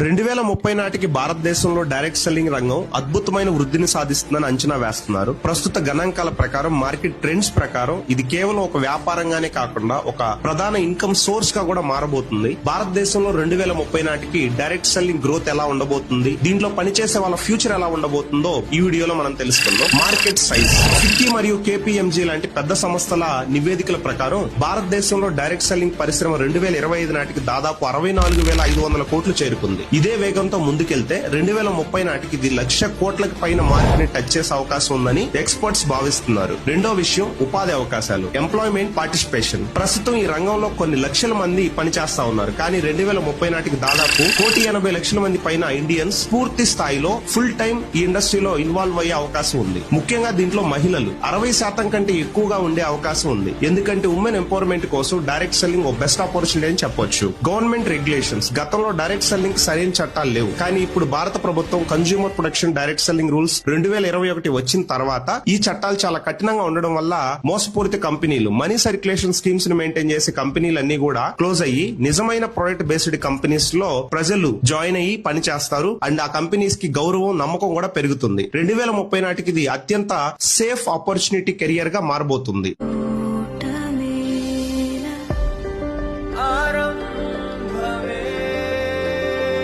2030 నాటికి భారతదేశంలో direct selling రంగం అద్భుతమైన వృద్ధిని సాధిస్తుందని అంచనా వేస్తున్నారు. ప్రస్తుత గణాంకాల ప్రకారం, మార్కెట్ ట్రెండ్స్ ప్రకారం ఇది కేవలం ఒక వ్యాపారంగానే కాకుండా ఒక ప్రధాన ఇన్కమ్ సోర్స్ గా కూడా మారబోతుంది. భారతదేశంలో 2030 నాటికి డైరెక్ట్ సెల్లింగ్ గ్రోత్ ఎలా ఉండబోతుంది, దీంట్లో పనిచేసే వాళ్ళ ఫ్యూచర్ ఎలా ఉండబోతుందో ఈ వీడియోలో మనం తెలుసుకుందాం. Market size. ఫిక్కీ మరియు కేపీఎంజీ లాంటి పెద్ద సంస్థల నివేదికల ప్రకారం భారతదేశంలో డైరెక్ట్ సెల్లింగ్ పరిశ్రమ 2025 నాటికి దాదాపు 64,500 కోట్లు చేరుకుంది. ఇదే వేగంతో ముందుకెళ్తే 2030 నాటికి ఇది 1,00,000 కోట్లకు పైన మార్కెట్ ని టచ్ చేసే అవకాశం ఉందని ఎక్స్పర్ట్స్ భావిస్తున్నారు. రెండో విషయం ఉపాధి అవకాశాలు, ఎంప్లాయ్మెంట్ పార్టిసిపేషన్. ప్రస్తుతం ఈ రంగంలో కొన్ని లక్షల మంది పనిచేస్తా ఉన్నారు, కానీ 2030 నాటికి దాదాపు 1,80,00,000 మంది పైన ఇండియన్స్ పూర్తి స్థాయిలో ఫుల్ టైం ఈ ఇండస్ట్రీలో ఇన్వాల్వ్ అయ్యే అవకాశం ఉంది. ముఖ్యంగా దీంట్లో మహిళలు 60% కంటే ఎక్కువగా ఉండే అవకాశం ఉంది. ఎందుకంటే ఉమెన్ ఎంపవర్మెంట్ కోసం డైరెక్ట్ సెల్లింగ్ ఓ బెస్ట్ ఆపర్చునిటీ అని చెప్పొచ్చు. Government regulations. గతంలో డైరెక్ట్ సెల్లింగ్ సరైన చట్టాలు లేవు, కానీ ఇప్పుడు భారత ప్రభుత్వం consumer protection direct selling rules 2021 వచ్చిన తర్వాత ఈ చట్టాలు చాలా కఠినంగా ఉండడం వల్ల మోసపూరిత కంపెనీలు, మనీ సర్క్యులేషన్ స్కీమ్స్ ని మెయింటైన్ చేసే కంపెనీలన్నీ కూడా క్లోజ్ అయ్యి నిజమైన ప్రొడక్ట్ బేస్డ్ కంపెనీస్ లో ప్రజలు జాయిన్ అయ్యి పని చేస్తారు. అండ్ ఆ కంపెనీస్ కి గౌరవం, నమ్మకం కూడా పెరుగుతుంది. 2030 నాటికి ఇది అత్యంత సేఫ్ ఆపర్చునిటీ కెరియర్ గా మారబోతుంది.